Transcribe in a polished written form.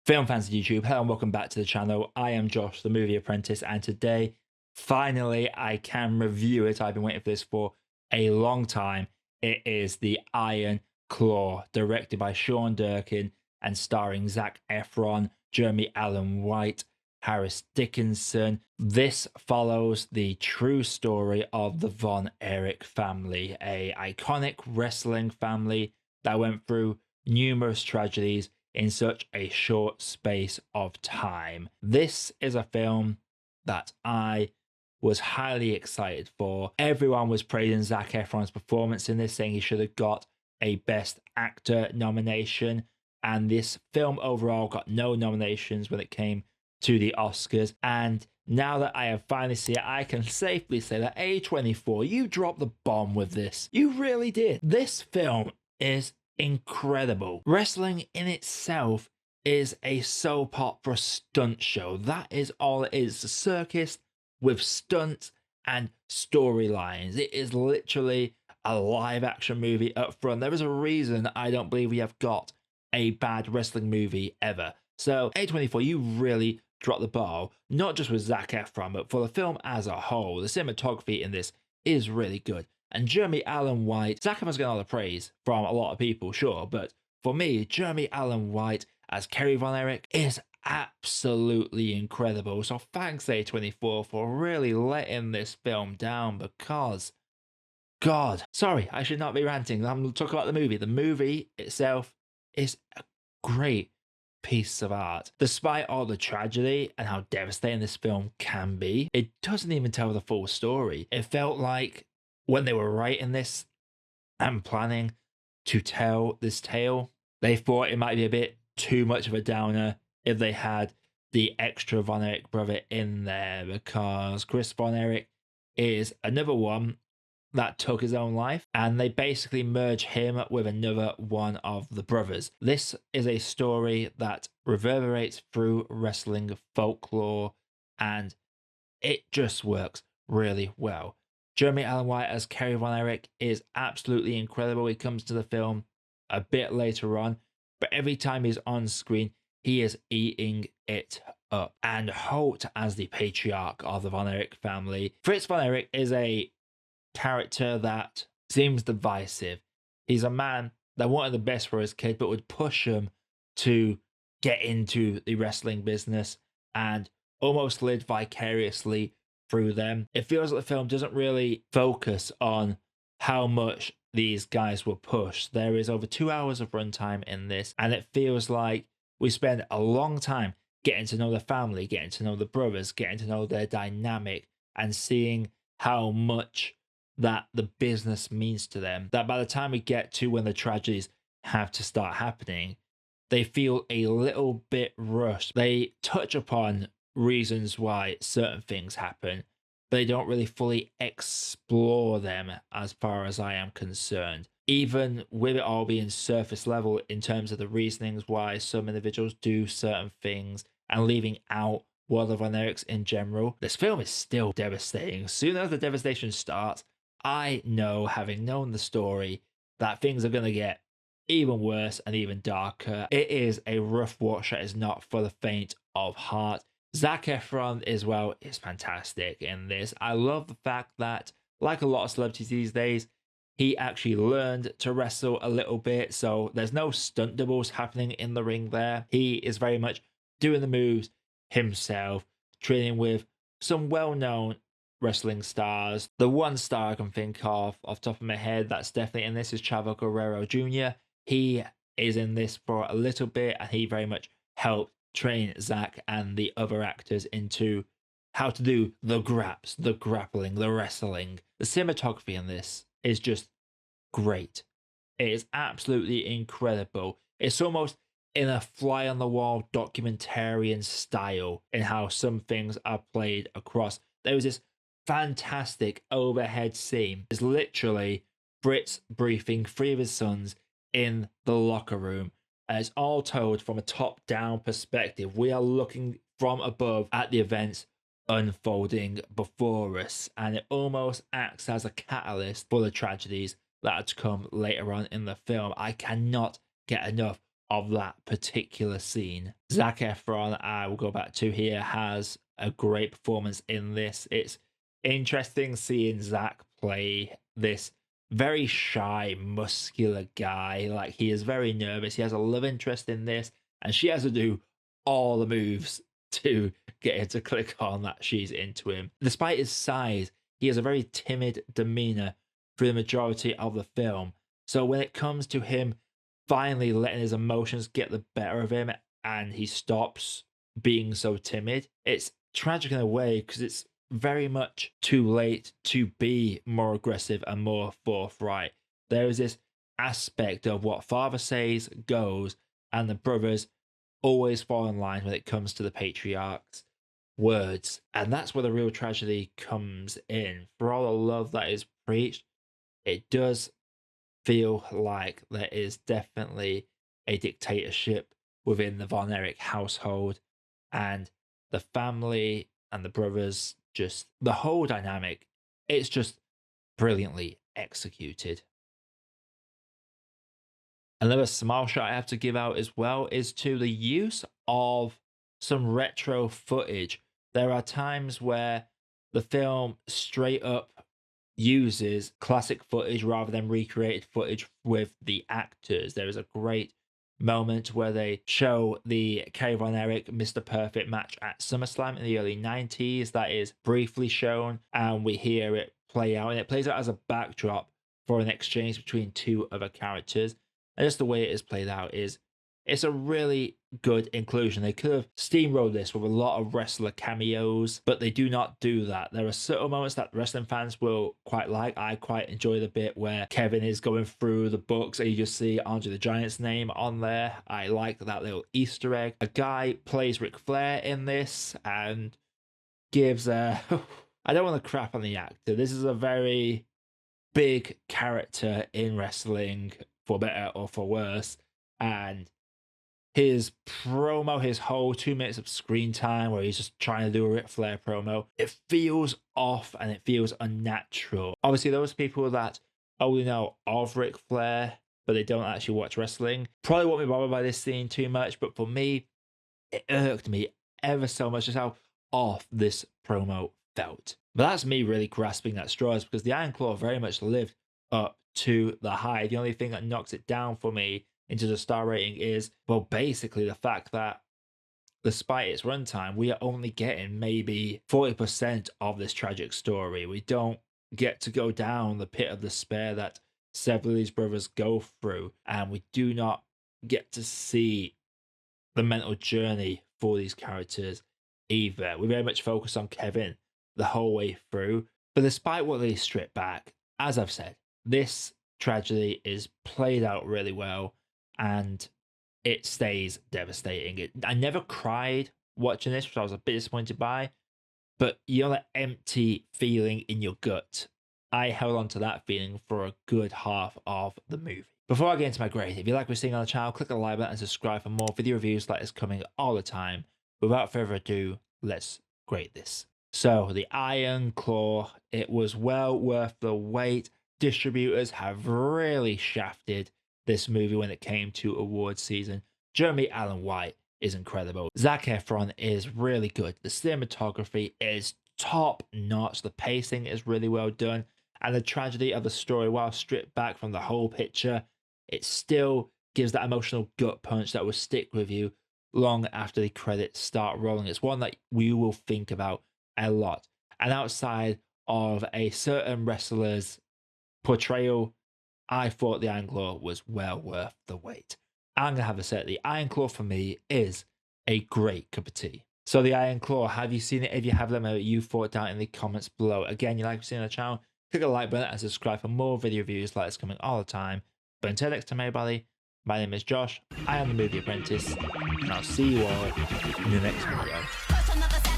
Film fans of YouTube, hello and welcome back to the channel. I am Josh, the Movie Apprentice, and today, finally, I can review it. I've been waiting for this for a long time. It is The Iron Claw, directed by Sean Durkin and starring Zac Efron, Jeremy Allen White, Harris Dickinson. This follows the true story of the Von Erich family, a iconic wrestling family that went through numerous tragedies in such a short space of time. This is a film that I was highly excited for. Everyone was praising Zac Efron's performance in this, saying he should have got a Best Actor nomination. And this film overall got no nominations when it came to the Oscars. And now that I have finally seen it, I can safely say that A24, you dropped the bomb with this. You really did. This film is incredible. Wrestling in itself is a soap opera stunt show. That is all it is. A circus with stunts and storylines. It is literally a live action movie up front. There is a reason I don't believe we have got a bad wrestling movie ever. So A24, you really dropped the ball, not just with Zac Efron, but for the film as a whole. The cinematography in this is really good. And Jeremy Allen White, Zac Efron's getting all the praise from a lot of people, sure, but for me, Jeremy Allen White as Kerry Von Erich is absolutely incredible. So thanks A24 for really letting this film down, because God, sorry, I should not be ranting. I'm talking about the movie. The movie itself is a great piece of art. Despite all the tragedy and how devastating this film can be, it doesn't even tell the full story. It felt like when they were writing this and planning to tell this tale, they thought it might be a bit too much of a downer if they had the extra Von Erich brother in there, because Chris Von Erich is another one that took his own life, and they basically merge him with another one of the brothers. This is a story that reverberates through wrestling folklore, and it just works really well. Jeremy Allen White as Kerry Von Erich is absolutely incredible. He comes to the film a bit later on, but every time he's on screen, he is eating it up. And Holt as the patriarch of the Von Erich family. Fritz Von Erich is a character that seems divisive. He's a man that wanted the best for his kid, but would push him to get into the wrestling business and almost lived vicariously through them. It feels like the film doesn't really focus on how much these guys were pushed. There is over 2 hours of runtime in this, and it feels like we spend a long time getting to know the family, getting to know the brothers, getting to know their dynamic, and seeing how much that the business means to them. That by the time we get to when the tragedies have to start happening, they feel a little bit rushed. They touch upon reasons why certain things happen, but they don't really fully explore them as far as I am concerned. Even with it all being surface level in terms of the reasonings why some individuals do certain things and leaving out World of Von Erichs in general, this film is still devastating. Soon as the devastation starts, I know, having known the story, that things are going to get even worse and even darker. It is a rough watch that is not for the faint of heart. Zac Efron as well is fantastic in this. I love the fact that, like a lot of celebrities these days, he actually learned to wrestle a little bit, so there's no stunt doubles happening in the ring there. He is very much doing the moves himself, training with some well-known wrestling stars. The one star I can think of off the top of my head that's definitely in this is Chavo Guerrero Jr. He is in this for a little bit, and he very much helped train Zac and the other actors into how to do the graps, the grappling, the wrestling. The cinematography in this is just great. It is absolutely incredible. It's almost in a fly on the wall documentarian style in how some things are played across. There was this fantastic overhead scene. It's literally Fritz briefing three of his sons in the locker room, and it's all told from a top-down perspective. We are looking from above at the events unfolding before us, and it almost acts as a catalyst for the tragedies that are to come later on in the film. I cannot get enough of that particular scene. Zac Efron, I will go back to here, has a great performance in this. It's interesting seeing Zac play this very shy, muscular guy. Like, he is very nervous. He has a love interest in this, and she has to do all the moves to get him to click on that she's into him. Despite his size, he has a very timid demeanor through the majority of the film. So when it comes to him finally letting his emotions get the better of him and he stops being so timid, it's tragic in a way because it's very much too late to be more aggressive and more forthright. There is this aspect of what father says goes, and the brothers always fall in line when it comes to the patriarch's words. And that's where the real tragedy comes in. For all the love that is preached, it does feel like there is definitely a dictatorship within the Von Erich household, and the family and the brothers, just the whole dynamic, it's just brilliantly executed. Another small shot I have to give out as well is to the use of some retro footage. There are times where the film straight up uses classic footage rather than recreated footage with the actors. There is a great moment where they show the Kerry Von Erich Mr. Perfect match at SummerSlam in the early 90s. That is briefly shown, and we hear it play out, and it plays out as a backdrop for an exchange between two other characters. And just the way it is played out is, it's a really good inclusion. They could have steamrolled this with a lot of wrestler cameos, but they do not do that. There are certain moments that wrestling fans will quite like. I quite enjoy the bit where Kevin is going through the books and you just see Andre the Giant's name on there. I like that little Easter egg. A guy plays Ric Flair in this and gives a... I don't want to crap on the actor. This is a very big character in wrestling, for better or for worse. And his promo, his whole 2 minutes of screen time where he's just trying to do a Ric Flair promo, it feels off and it feels unnatural. Obviously, those people that only know of Ric Flair, but they don't actually watch wrestling, probably won't be bothered by this scene too much, but for me, it irked me ever so much just how off this promo felt. But that's me really grasping at straws, because the Iron Claw very much lived up to the hype. The only thing that knocks it down for me into the star rating is, well, basically the fact that despite its runtime, we are only getting maybe 40% of this tragic story. We don't get to go down the pit of despair that several of these brothers go through, and we do not get to see the mental journey for these characters either. We very much focus on Kevin the whole way through, but despite what they strip back, as I've said, this tragedy is played out really well, and it stays devastating. I never cried watching this, which I was a bit disappointed by, but you know that empty feeling in your gut? I held on to that feeling for a good half of the movie. Before I get into my grade, if you like what we're seeing on the channel, click the like button and subscribe for more video reviews like this coming all the time. Without further ado, let's grade this. So, the Iron Claw, it was well worth the wait. Distributors have really shafted this movie when it came to awards season. Jeremy Allen White is incredible. Zac Efron is really good. The cinematography is top notch. The pacing is really well done. And the tragedy of the story, while stripped back from the whole picture, it still gives that emotional gut punch that will stick with you long after the credits start rolling. It's one that we will think about a lot. And outside of a certain wrestler's portrayal, I thought the Iron Claw was well worth the wait. I'm going to have to say the Iron Claw for me is a great cup of tea. So the Iron Claw, have you seen it? If you have, let me know what you thought down in the comments below. Again, you like what you're seeing on the channel, click the like button and subscribe for more video reviews like this coming all the time. But until next time, everybody, my name is Josh, I am the Movie Apprentice, and I'll see you all in the next video.